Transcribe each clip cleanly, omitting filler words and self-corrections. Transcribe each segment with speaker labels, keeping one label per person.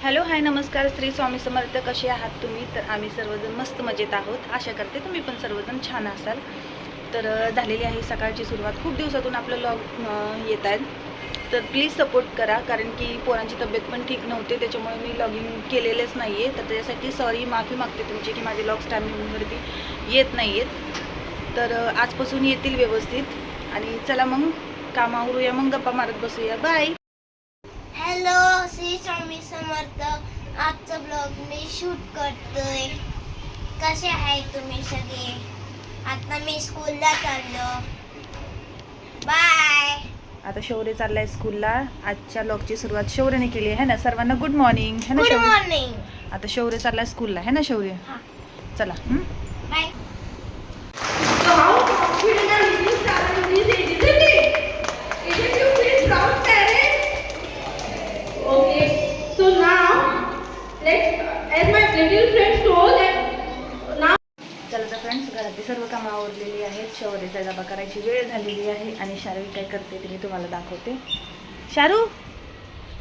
Speaker 1: Hello hi नमस्कार श्री स्वामी समर्थ. कसे आहात तुम्ही? तर आम्ही सर्वजण मस्त मजेत आहोत. आशा करते तुम्ही पण सर्वजण छान असाल. तर झालेली आहे सकाळची सुरुवात. खूप दिवसातून आपलं लॉग येत आहेत, तर प्लीज सपोर्ट करा, कारण की पोरांची तब्येत पण ठीक नव्हते, त्याच्यामुळे मी लॉगिंग केलेलेच नाही आहे. तर त्याच्यासाठी सॉरी, माफी मागते तुमची की माझे लॉग्स टायमिंगवरती येत नाही आहेत. तर आजपासून येतील व्यवस्थित. आणि चला मग कामावरूया, मग गप्पा मारत बसूया. बाय.
Speaker 2: हॅलो, श्री स्वामी समर्थ. आजचा ब्लॉग मी शूट करतोय. कसे आहे तुम्ही सगळे? आता मी स्कूलला चाललो. बाय.
Speaker 1: आता शौर्य चाललाय स्कूलला. आजच्या लॉगची सुरुवात शौर्यने केली आहे ना. सर्वांना गुड मॉर्निंग है ना
Speaker 2: गुड
Speaker 1: शौर्य.
Speaker 2: मॉर्निंग.
Speaker 1: आता शौर्य चाललाय स्कूलला है ना शौर्य. चला.
Speaker 2: Bye.
Speaker 3: So how confident are you starting this age, isn't it? Isn't you feel proud, parents? Okay. So now, as my little friends told that now.
Speaker 1: चला तर फ्रेंड्स, घरातली सर्व कामं आवरलेली आहेत. शौर्यचा डबा करायची वेळ झालेली आहे आणि शारू काय करते ते मी तुम्हाला दाखवते. शारू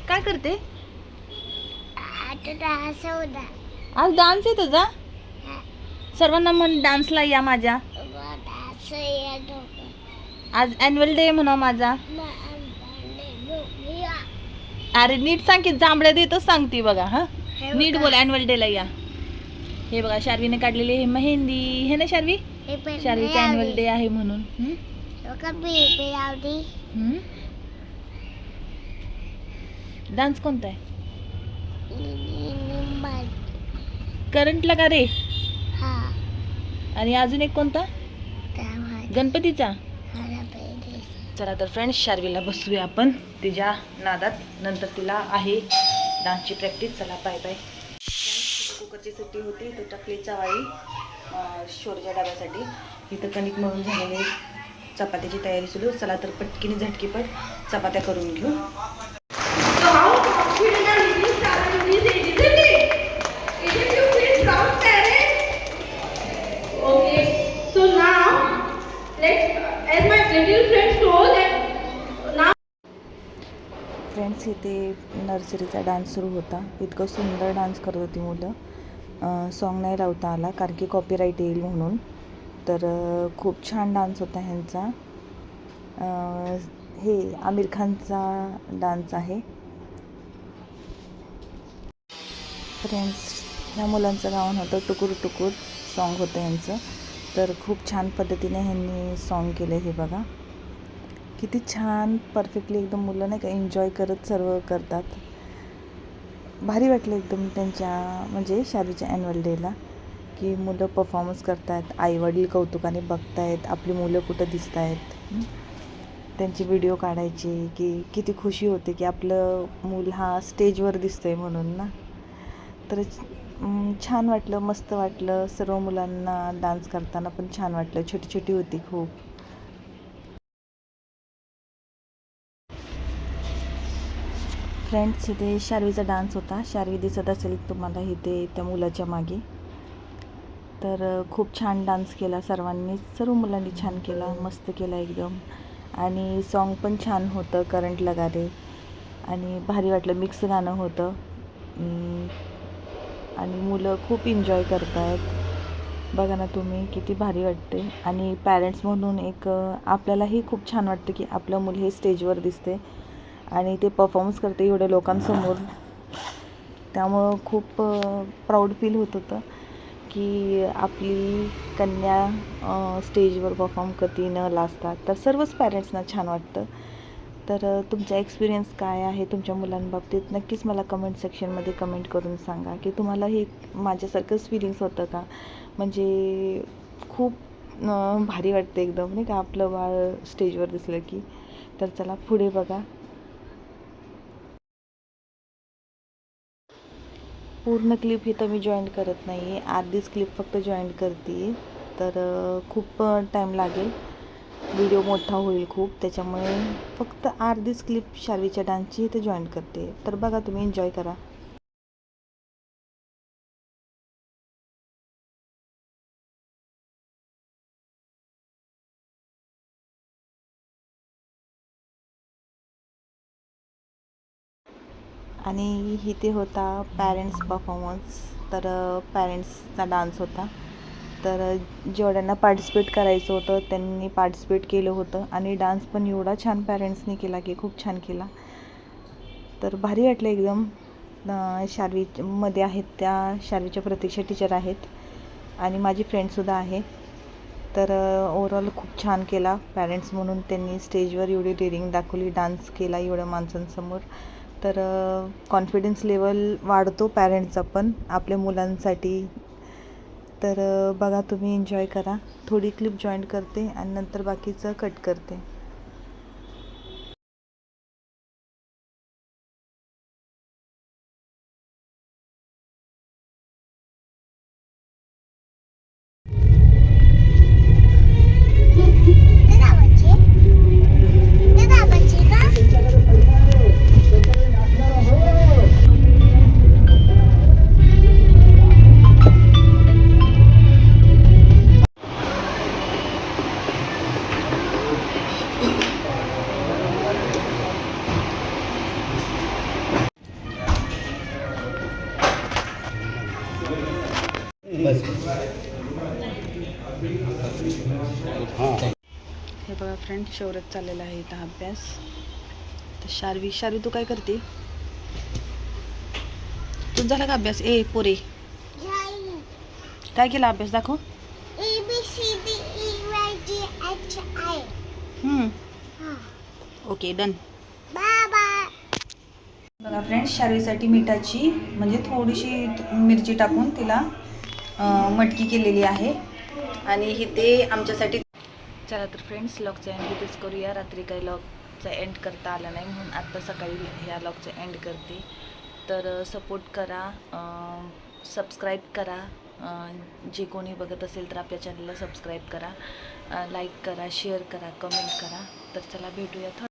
Speaker 1: काय करते? आज डान्स आहे तुझा. सर्वांना म्हण डान्सला या माझ्या. आज ॲन्युअल डे म्हणा माझा. अरे नीट सांग की, जांभळ्या देतच सांगते बघा. हा नीट बोल. ॲन्युअल डेला या. हे बघा शार्वीने काढलेली आहे मेहंदी, हे ना शार्वी. शार्वीचा ॲन्युअल डे आहे म्हणून. डान्स कोणता आहे? करंटला का रे? आणि अजून एक कोणता? गणपतीचा. चला तर फ्रेंड्स, शार्वीला बसूया आपण तिच्या नादात. नंतर तिला आहे डान्सची प्रॅक्टिस. चला बाय बाय. कुकरची सुट्टी होती, तर टाकली चवाळी शौर्यच्या डब्यासाठी. इथं कणिक मळून झालेले, चपात्याची तयारी सुरू. चला तर पटकीने झटकीपट चपात्या करून घेऊ.
Speaker 3: So how confident are you starting this age, isn't it? Isn't you feel proud, parents? Okay. So now, as my little friends told that now.
Speaker 1: Friends, इथे नर्सरीचा डान्स सुरू होता. इतकं सुंदर डान्स करत होती मुलं. सॉन्ग नाही लावता आला कारण की कॉपीराईट येईल म्हणून. तर खूप छान डान्स होता ह्यांचा. हे आमिर खानचा डान्स आहे. फ्रेंड्स, ह्या मुलांचं गाणं होतं टुकूर टुकूर, सॉन्ग होतं यांचं. तर खूप छान पद्धतीने ह्यांनी सॉन्ग केलं. हे बघा किती छान परफेक्टली एकदम मुलं नाही का एन्जॉय करत सर्व करतात. भारी वाटलं एकदम त्यांच्या म्हणजे शारूच्या ॲन्युअल डेला, की मुलं परफॉर्मन्स करतात, आईवडील कौतुकाने बघतायत आपली मुलं कुठं दिसत आहेत. त्यांची व्हिडिओ काढायची की किती खुशी होते की आपलं मूल हा स्टेजवर दिसतं आहे म्हणून ना. तर छान वाटलं, मस्त वाटलं. सर्व मुलांना डान्स करताना पण छान वाटलं. छोटी छोटी होती खूप. फ्रेंड्स, इथे शार्वीचा डान्स होता. शार्वी दिसत असेल तुम्हाला इथे त्या मुलाच्या मागे. तर खूप छान डान्स केला सर्वांनी, सर्व मुलांनी छान केला, मस्त केला एकदम. आणि सॉन्ग पण छान होतं, करंट लगा रे. आणि भारी वाटलं, मिक्स गाणं होतं. आणि मुलं खूप एन्जॉय करत आहेत. बघा ना तुम्ही, किती भारी वाटते. आणि पॅरेंट्स म्हणून एक आपल्यालाही खूप छान वाटतं की आपलं मुलं हे स्टेजवर दिसते आणि ते परफॉर्मन्स करते एवढ्या लोकांसमोर. त्यामुळं खूप प्राऊड फील होत होतं की आपली कन्या स्टेजवर परफॉर्म करते न लाजता. तर सर्वच पॅरेंट्सना छान वाटतं. तर तुमचा एक्सपिरियन्स काय आहे तुमच्या मुलांबाबतीत, नक्कीच मला कमेंट सेक्शनमध्ये कमेंट करून सांगा की तुम्हाला हे माझ्यासारखंच फिलिंग्स होतं का. म्हणजे खूप भारी वाटतं एकदम नाही का आपलं बाळ स्टेजवर दिसलं की. तर चला पुढे बघा. पूर्ण क्लिप इथं मी जॉईन करत नाही आहे, अर्धीच क्लिप फक्त जॉईन करते. तर खूप टाईम लागेल, व्हिडिओ मोठा होईल खूप. त्याच्यामुळे फक्त अर्धीच क्लिप शार्वीच्या डान्सची इथे जॉईन करते. तर बघा तुम्ही, एन्जॉय करा. आणि इथे होता पॅरेंट्स परफॉर्मन्स. तर पॅरेंट्सचा डान्स होता. तर जेवढ्यांना पार्टिसिपेट करायचं होतं त्यांनी पार्टिसिपेट केलं होतं आणि डान्स पण एवढा छान पॅरेंट्सनी केला की खूप छान केला. तर भारी वाटलं एकदम. शार्वीमध्ये आहेत त्या, शार्वीच्या प्रतीक्षा टीचर आहेत आणि माझी फ्रेंडसुद्धा आहे. तर ओव्हरऑल खूप छान केला पॅरेंट्स म्हणून. त्यांनी स्टेजवर एवढी डेअरिंग दाखवली, डान्स केला एवढ्या माणसांसमोर. तर कॉन्फिडन्स लेवल वाढतो पॅरेंट्सचा पण आपल्या मुलांसाठी. तर बघा तुम्ही, एन्जॉय करा. थोडी क्लिप जॉईन करते आणि नंतर बाकीचं कट करते.
Speaker 2: ते दाबायचे का?
Speaker 1: हे बघा फ्रेंड, शौर्यात चाललेला आहे इथं अभ्यास. तर शार्वी तू काय करते? तुझा झाला का अभ्यास? ए पोरे, काय केला अभ्यास? दाखव.
Speaker 2: ABCDEFGHI.
Speaker 1: Okay, done.
Speaker 2: बाय.
Speaker 1: बघा फ्रेंड्स, शार्वीसाठी मिठाची म्हणजे थोडीशी मिरची टाकून तिला मटकी केलेली आहे. आणि इथे आमच्यासाठी. चला तर फ्रेंड्स, लॉगचा एंड इथेच करूया. रात्री काही लॉगचा एंड करता आला नाही म्हणून आत्ता सकाळी ह्या लॉगचा एंड करते. तर सपोर्ट करा, सबस्क्राईब करा. जे कोणी बघत असेल तर आपल्या चॅनलला सबस्क्राईब करा, लाईक करा, शेअर करा, कमेंट करा. तर चला भेटूया.